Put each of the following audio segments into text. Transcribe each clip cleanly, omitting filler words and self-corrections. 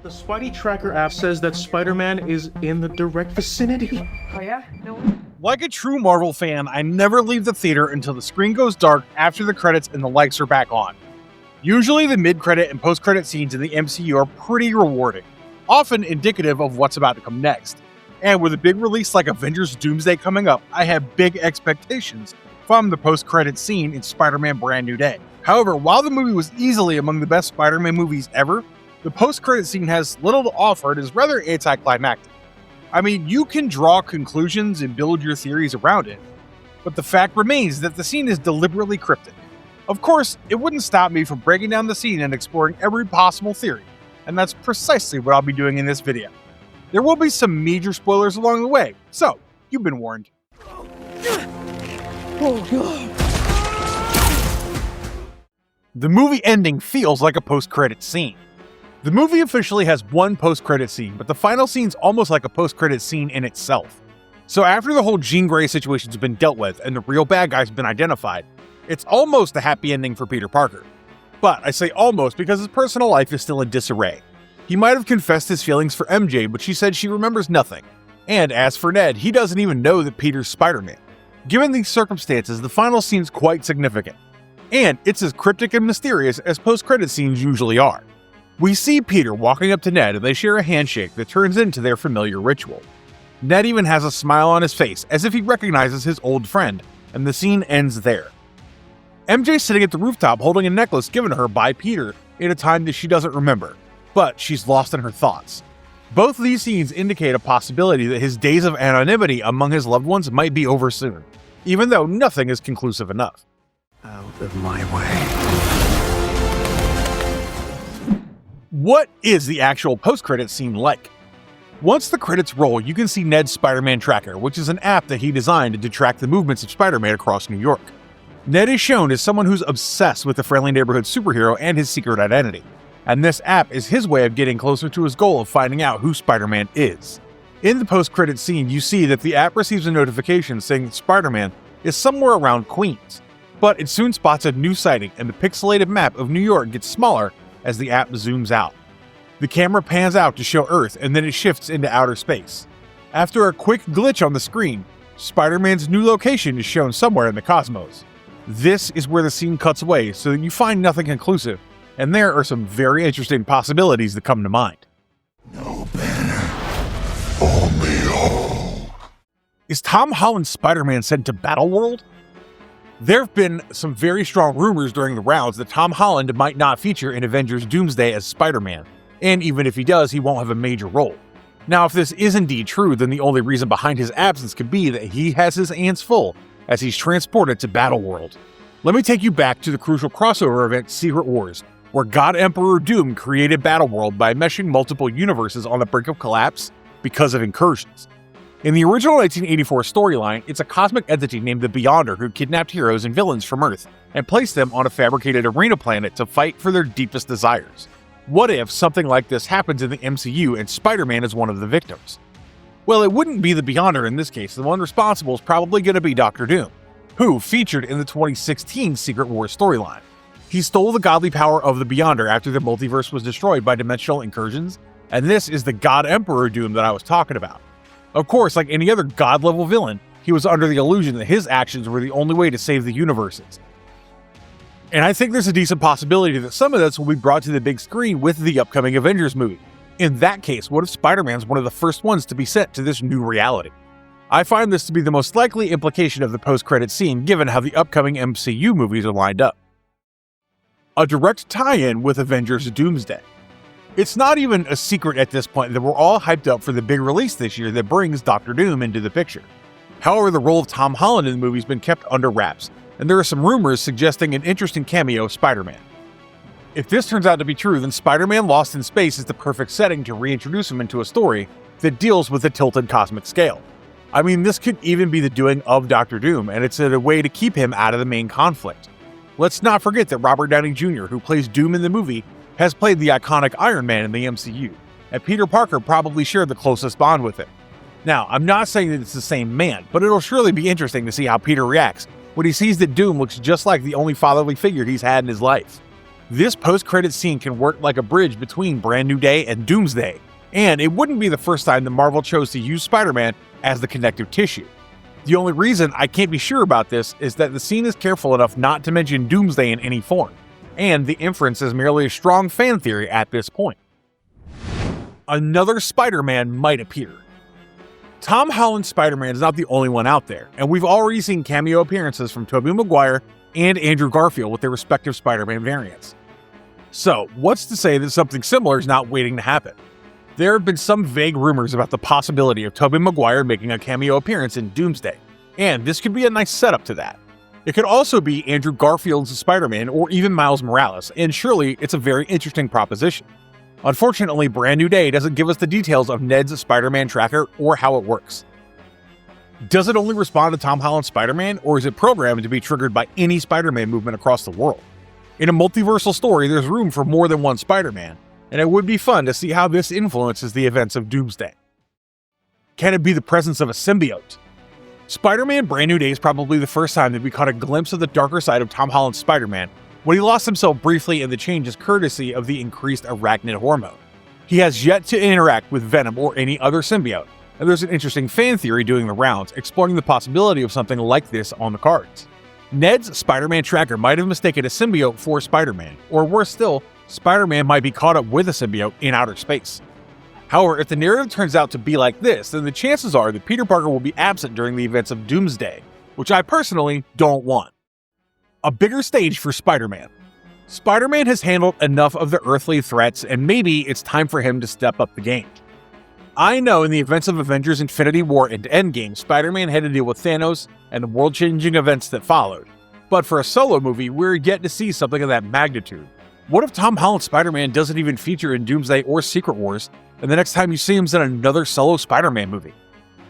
The Spidey Tracker app says that Spider-Man is in the direct vicinity. Oh yeah? No. Like a true Marvel fan, I never leave the theater until the screen goes dark after the credits and the lights are back on. Usually the mid-credit and post-credit scenes in the MCU are pretty rewarding, often indicative of what's about to come next. And with a big release like Avengers Doomsday coming up, I have big expectations from the post-credit scene in Spider-Man Brand New Day. However, while the movie was easily among the best Spider-Man movies ever, the post-credit scene has little to offer and is rather anti-climactic. I mean, you can draw conclusions and build your theories around it, but the fact remains that the scene is deliberately cryptic. Of course, it wouldn't stop me from breaking down the scene and exploring every possible theory, and that's precisely what I'll be doing in this video. There will be some major spoilers along the way, so you've been warned. Oh god. The movie ending feels like a post-credit scene. The movie officially has one post-credit scene, but the final scene's almost like a post-credit scene in itself. So after the whole Jean Grey situation's been dealt with and the real bad guy's been identified, it's almost a happy ending for Peter Parker. But I say almost because his personal life is still in disarray. He might have confessed his feelings for MJ, but she said she remembers nothing. And as for Ned, he doesn't even know that Peter's Spider-Man. Given these circumstances, the final scene's quite significant. And it's as cryptic and mysterious as post-credit scenes usually are. We see Peter walking up to Ned and they share a handshake that turns into their familiar ritual. Ned even has a smile on his face as if he recognizes his old friend, and the scene ends there. MJ's sitting at the rooftop holding a necklace given to her by Peter in a time that she doesn't remember, but she's lost in her thoughts. Both of these scenes indicate a possibility that his days of anonymity among his loved ones might be over soon, even though nothing is conclusive enough. Out of my way. What is the actual post-credit scene like? Once the credits roll, you can see Ned's Spider-Man Tracker, which is an app that he designed to track the movements of Spider-Man across New York. Ned is shown as someone who's obsessed with the friendly neighborhood superhero and his secret identity, and this app is his way of getting closer to his goal of finding out who Spider-Man is. In the post-credit scene, you see that the app receives a notification saying that Spider-Man is somewhere around Queens, but it soon spots a new sighting and the pixelated map of New York gets smaller as the app zooms out. The camera pans out to show Earth and then it shifts into outer space. After a quick glitch on the screen, Spider-Man's new location is shown somewhere in the cosmos. This is where the scene cuts away so that you find nothing conclusive, and there are some very interesting possibilities that come to mind. No banner, only Hulk. Is Tom Holland's Spider-Man sent to Battleworld? There have been some very strong rumors during the rounds that Tom Holland might not feature in Avengers Doomsday as Spider-Man, and even if he does, he won't have a major role. Now, if this is indeed true, then the only reason behind his absence could be that he has his hands full as he's transported to Battleworld. Let me take you back to the crucial crossover event Secret Wars, where God Emperor Doom created Battleworld by meshing multiple universes on the brink of collapse because of incursions. In the original 1984 storyline, it's a cosmic entity named the Beyonder who kidnapped heroes and villains from Earth and placed them on a fabricated arena planet to fight for their deepest desires. What if something like this happens in the MCU and Spider-Man is one of the victims? Well, it wouldn't be the Beyonder in this case. The one responsible is probably going to be Dr. Doom, who featured in the 2016 Secret Wars storyline. He stole the godly power of the Beyonder after the multiverse was destroyed by dimensional incursions, and this is the God Emperor Doom that I was talking about. Of course, like any other god-level villain, he was under the illusion that his actions were the only way to save the universes. And I think there's a decent possibility that some of this will be brought to the big screen with the upcoming Avengers movie. In that case, what if Spider-Man's one of the first ones to be sent to this new reality? I find this to be the most likely implication of the post-credit scene given how the upcoming MCU movies are lined up. A direct tie-in with Avengers Doomsday. It's not even a secret at this point that we're all hyped up for the big release this year that brings Dr. Doom into the picture. However, the role of Tom Holland in the movie has been kept under wraps, and there are some rumors suggesting an interesting cameo of Spider-Man. If this turns out to be true, then Spider-Man Lost in Space is the perfect setting to reintroduce him into a story that deals with the tilted cosmic scale. I mean, this could even be the doing of Dr. Doom, and it's a way to keep him out of the main conflict. Let's not forget that Robert Downey Jr., who plays Doom in the movie, has played the iconic Iron Man in the MCU, and Peter Parker probably shared the closest bond with him. Now, I'm not saying that it's the same man, but it'll surely be interesting to see how Peter reacts when he sees that Doom looks just like the only fatherly figure he's had in his life. This post-credit scene can work like a bridge between Brand New Day and Doomsday, and it wouldn't be the first time that Marvel chose to use Spider-Man as the connective tissue. The only reason I can't be sure about this is that the scene is careful enough not to mention Doomsday in any form, and the inference is merely a strong fan theory at this point. Another Spider-Man might appear. Tom Holland's Spider-Man is not the only one out there, and we've already seen cameo appearances from Tobey Maguire and Andrew Garfield with their respective Spider-Man variants. So, what's to say that something similar is not waiting to happen? There have been some vague rumors about the possibility of Tobey Maguire making a cameo appearance in Doomsday, and this could be a nice setup to that. It could also be Andrew Garfield's Spider-Man or even Miles Morales, and surely it's a very interesting proposition. Unfortunately, Brand New Day doesn't give us the details of Ned's Spider-Man tracker or how it works. Does it only respond to Tom Holland's Spider-Man, or is it programmed to be triggered by any Spider-Man movement across the world? In a multiversal story, there's room for more than one Spider-Man, and it would be fun to see how this influences the events of Doomsday. Can it be the presence of a symbiote? Spider-Man Brand New Day is probably the first time that we caught a glimpse of the darker side of Tom Holland's Spider-Man when he lost himself briefly in the changes courtesy of the increased arachnid hormone. He has yet to interact with Venom or any other symbiote, and there's an interesting fan theory doing the rounds exploring the possibility of something like this on the cards. Ned's Spider-Man tracker might have mistaken a symbiote for Spider-Man, or worse still, Spider-Man might be caught up with a symbiote in outer space. However, if the narrative turns out to be like this, then the chances are that Peter Parker will be absent during the events of Doomsday, which I personally don't want. A bigger stage for Spider-Man. Spider-Man has handled enough of the earthly threats, and maybe it's time for him to step up the game. I know in the events of Avengers Infinity War and Endgame, Spider-Man had to deal with Thanos and the world-changing events that followed. But for a solo movie, we're yet to see something of that magnitude. What if Tom Holland's Spider-Man doesn't even feature in Doomsday or Secret Wars, and the next time you see him's in another solo Spider-Man movie?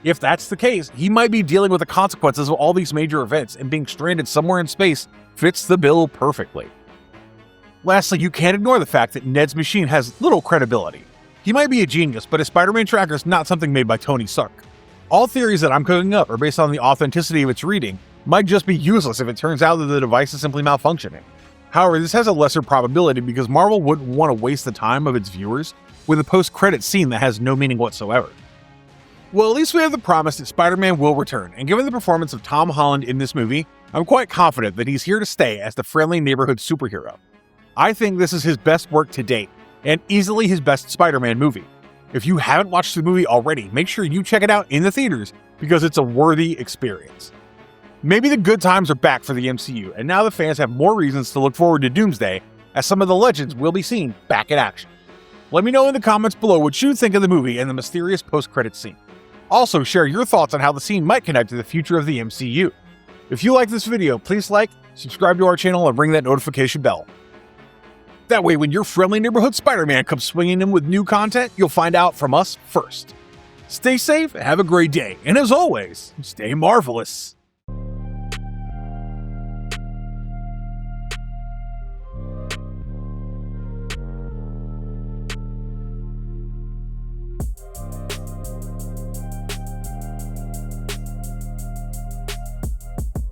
If that's the case, he might be dealing with the consequences of all these major events, and being stranded somewhere in space fits the bill perfectly. Lastly, you can't ignore the fact that Ned's machine has little credibility. He might be a genius, but his Spider-Man tracker is not something made by Tony Stark. All theories that I'm cooking up are based on the authenticity of its reading, might just be useless if it turns out that the device is simply malfunctioning. However, this has a lesser probability because Marvel wouldn't want to waste the time of its viewers with a post-credit scene that has no meaning whatsoever. Well, at least we have the promise that Spider-Man will return, and given the performance of Tom Holland in this movie, I'm quite confident that he's here to stay as the friendly neighborhood superhero. I think this is his best work to date, and easily his best Spider-Man movie. If you haven't watched the movie already, make sure you check it out in the theaters because it's a worthy experience. Maybe the good times are back for the MCU, and now the fans have more reasons to look forward to Doomsday, as some of the legends will be seen back in action. Let me know in the comments below what you think of the movie and the mysterious post-credits scene. Also, share your thoughts on how the scene might connect to the future of the MCU. If you like this video, please like, subscribe to our channel, and ring that notification bell. That way, when your friendly neighborhood Spider-Man comes swinging in with new content, you'll find out from us first. Stay safe, have a great day, and as always, stay marvelous.